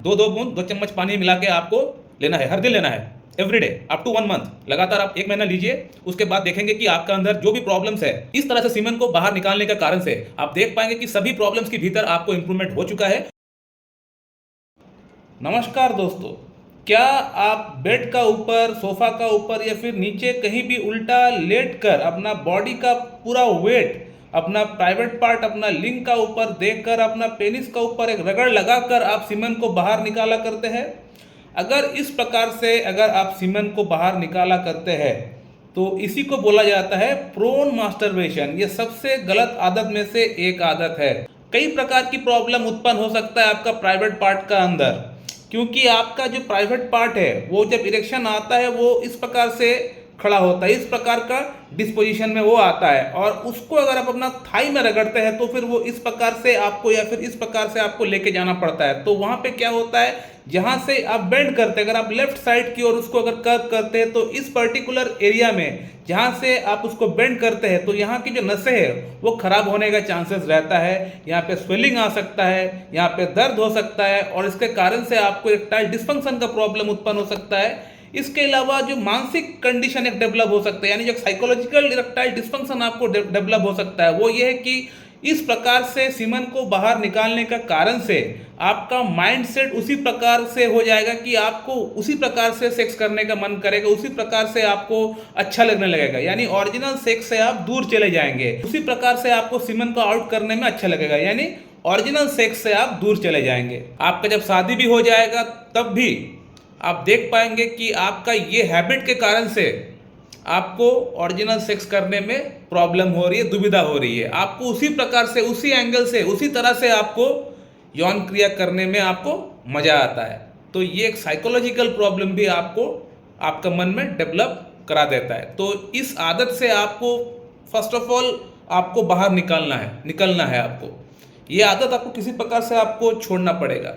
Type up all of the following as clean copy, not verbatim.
दो दो बूंद 2 चम्मच पानी मिला के आपको लेना है, हर दिन लेना है, एवरीडे अप टू 1 मंथ। लगातार आप 1 महीना लीजिए, उसके बाद देखेंगे कि आपका अंदर जो भी प्रॉब्लम्स है, इस तरह से सीमेन को बाहर निकालने का कारण से आप देख पाएंगे कि सभी प्रॉब्लम्स के भीतर आपको इंप्रूवमेंट हो चुका है। नमस्कार दोस्तों, क्या आप बेड का ऊपर, सोफा का ऊपर या फिर नीचे कहीं भी उल्टा लेट कर अपना बॉडी का पूरा वेट, अपना प्राइवेट पार्ट, अपना लिंग का ऊपर देखकर, अपना पेनिस का ऊपर एक रगड़ लगाकर आप सीमेन को बाहर निकाला करते हैं? अगर इस प्रकार से अगर आप सीमेन को बाहर निकाला करते हैं तो इसी को बोला जाता है प्रोन मास्टरबेशन। ये सबसे गलत आदत में से एक आदत है। कई प्रकार की प्रॉब्लम उत्पन्न हो सकता है आपका प्राइवेट पार्ट का अंदर, क्योंकि आपका जो प्राइवेट पार्ट है वो जब इरेक्शन आता है वो इस प्रकार से खड़ा होता है, इस प्रकार का डिस्पोजिशन में वो आता है, और उसको अगर आप अपना थाई में रगड़ते हैं तो फिर वो इस प्रकार से आपको या फिर इस प्रकार से आपको लेके जाना पड़ता है। तो वहां पे क्या होता है, जहां से आप बेंड करते हैं, अगर आप लेफ्ट साइड की ओर उसको अगर कर्व करते हैं तो इस पर्टिकुलर एरिया में जहां से आप उसको बेंड करते हैं तो यहाँ की जो नसें हैं वो खराब होने का चांसेस रहता है। यहाँ पे स्वेलिंग आ सकता है, यहाँ पे दर्द हो सकता है, और इसके कारण से आपको इरेक्टाइल डिस्फंक्शन का प्रॉब्लम उत्पन्न हो सकता है। इसके अलावा जो मानसिक कंडीशन एक डेवलप हो सकता है, यानी जो साइकोलॉजिकल इरेक्टाइल डिस्फंक्शन आपको डेवलप हो सकता है, वो ये है कि इस प्रकार से सीमन को बाहर निकालने का कारण से आपका माइंड सेट उसी प्रकार से हो जाएगा कि आपको उसी प्रकार से सेक्स करने का मन करेगा, उसी प्रकार से आपको अच्छा लगने लगेगा, यानी ओरिजिनल सेक्स से आप दूर चले जाएंगे। उसी प्रकार से आपको सीमन को आउट करने में अच्छा लगेगा, यानी ओरिजिनल सेक्स से आप दूर चले जाएंगे। आपका जब शादी भी हो जाएगा तब भी आप देख पाएंगे कि आपका ये हैबिट के कारण से आपको ओरिजिनल सेक्स करने में प्रॉब्लम हो रही है, दुविधा हो रही है। आपको उसी प्रकार से, उसी एंगल से, उसी तरह से आपको यौन क्रिया करने में आपको मजा आता है। तो ये एक साइकोलॉजिकल प्रॉब्लम भी आपको आपका मन में डेवलप करा देता है। तो इस आदत से आपको फर्स्ट ऑफ ऑल आपको बाहर निकलना है आपको। ये आदत आपको किसी प्रकार से आपको छोड़ना पड़ेगा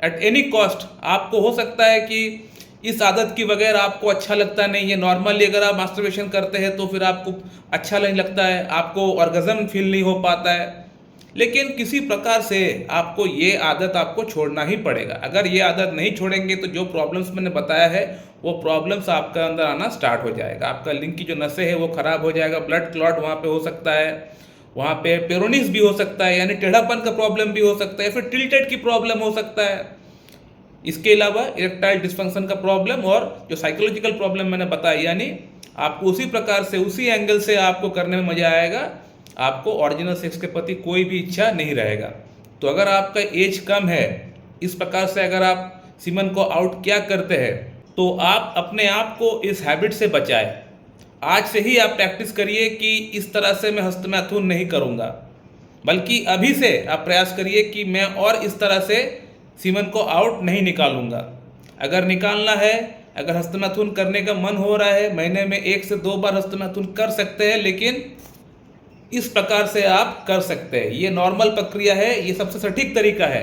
एट एनी कॉस्ट। आपको हो सकता है कि इस आदत की बगैर आपको अच्छा लगता नहीं है। नॉर्मली अगर आप मास्टरबेशन करते हैं तो फिर आपको अच्छा नहीं लगता है, आपको ऑर्गेज्म फील नहीं हो पाता है, लेकिन किसी प्रकार से आपको ये आदत आपको छोड़ना ही पड़ेगा। अगर ये आदत नहीं छोड़ेंगे तो जो प्रॉब्लम्स मैंने बताया है वो प्रॉब्लम्स आपका अंदर आना स्टार्ट हो जाएगा। आपका लिंग की जो नसें है वो खराब हो जाएगा, ब्लड क्लॉट वहाँ पे हो सकता है, वहाँ पे पेरोनिस भी हो सकता है, यानी टेढ़ापन का प्रॉब्लम भी हो सकता है, फिर टिल्टेड की प्रॉब्लम हो सकता है। इसके अलावा इरेक्टाइल डिस्फंक्शन का प्रॉब्लम और जो साइकोलॉजिकल प्रॉब्लम मैंने बताया, यानी आपको उसी प्रकार से, उसी एंगल से आपको करने में मजा आएगा, आपको ओरिजिनल सेक्स के प्रति कोई भी इच्छा नहीं रहेगा। तो अगर आपका एज कम है, इस प्रकार से अगर आप सीमन को आउट क्या करते हैं तो आप अपने आप को इस हैबिट से बचाएं। आज से ही आप प्रैक्टिस करिए कि इस तरह से मैं हस्तमैथुन नहीं करूँगा, बल्कि अभी से आप प्रयास करिए कि मैं और इस तरह से सीमन को आउट नहीं निकालूंगा। अगर निकालना है, अगर हस्तमैथुन करने का मन हो रहा है, महीने में 1 से 2 बार हस्तमैथुन कर सकते हैं, लेकिन इस प्रकार से आप कर सकते हैं। ये नॉर्मल प्रक्रिया है, ये सबसे सटीक तरीका है,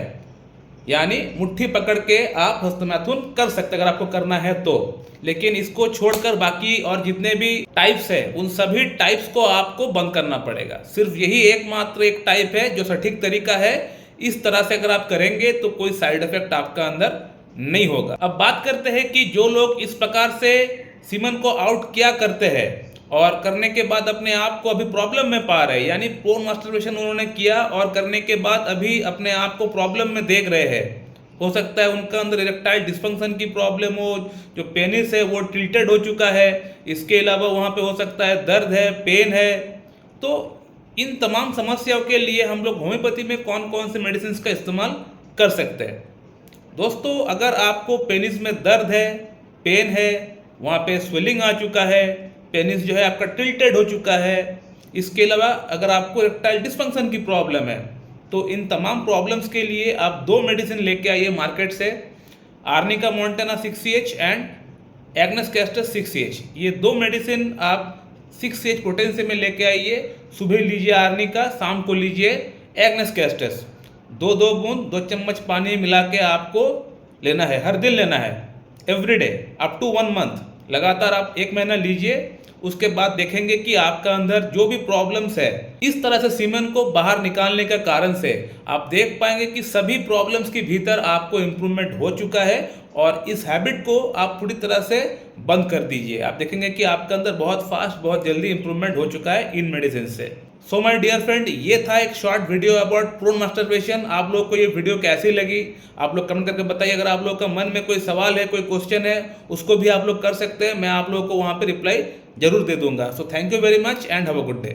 यानी मुट्ठी पकड़ के आप हस्तमैथुन कर सकते हैं अगर आपको करना है तो। लेकिन इसको छोड़कर बाकी और जितने भी टाइप्स है उन सभी टाइप्स को आपको बंद करना पड़ेगा। सिर्फ यही एकमात्र एक टाइप है जो सटीक तरीका है। इस तरह से अगर आप करेंगे तो कोई साइड इफेक्ट आपका अंदर नहीं होगा। अब बात करते हैं कि जो लोग इस प्रकार से सीमन को आउट क्या करते हैं और करने के बाद अपने आप को अभी प्रॉब्लम में पा रहे हैं, यानी पोर्न मास्टरबेशन उन्होंने किया और करने के बाद अभी अपने आप को प्रॉब्लम में देख रहे हैं। हो सकता है उनका अंदर इरेक्टाइल डिस्फंक्शन की प्रॉब्लम हो, जो पेनिस है वो टिल्टेड हो चुका है, इसके अलावा वहाँ पे हो सकता है दर्द है, पेन है। तो इन तमाम समस्याओं के लिए हम लोग होम्योपैथी में कौन कौन से मेडिसिन का इस्तेमाल कर सकते हैं। दोस्तों, अगर आपको पेनिस में दर्द है, पेन है, वहाँ पे स्वेलिंग आ चुका है, पेनिस जो है आपका टिल्टेड हो चुका है, इसके अलावा अगर आपको इरेक्टाइल डिस्फंक्शन की प्रॉब्लम है, तो इन तमाम प्रॉब्लम्स के लिए आप 2 मेडिसिन लेके आइए मार्केट से, arnica montana 6CH and Agnes castus 6CH। ये 2 मेडिसिन आप 6CH पोटेंसी में लेके आइए। सुबह लीजिए आर्निका, शाम को लीजिए एग्नेस कैस्टस। 2-2 बूंद 2 चम्मच पानी मिला के आपको लेना है, हर दिन लेना है, एवरीडे अप टू 1 मंथ। लगातार आप 1 महीना लीजिए, उसके बाद देखेंगे कि आपका अंदर जो भी प्रॉब्लम्स है, इस तरह से सीमेन को बाहर निकालने का कारण से आप देख पाएंगे कि सभी प्रॉब्लम्स के भीतर आपको इम्प्रूवमेंट हो चुका है और इस हैबिट को आप पूरी तरह से बंद कर दीजिए। आप देखेंगे कि आपके अंदर बहुत फास्ट, बहुत जल्दी इंप्रूवमेंट हो चुका है इन मेडिसिन से। सो माय डियर फ्रेंड, ये था एक short video about prone masturbation. आप लोग को ये वीडियो कैसी लगी आप लोग कमेंट करके बताइए। अगर आप लोग का मन में कोई सवाल है, कोई क्वेश्चन है, उसको भी आप लोग कर सकते हैं। मैं आप लोगों को वहाँ पे रिप्लाई जरूर दे दूंगा। So thank you very much and have a good day.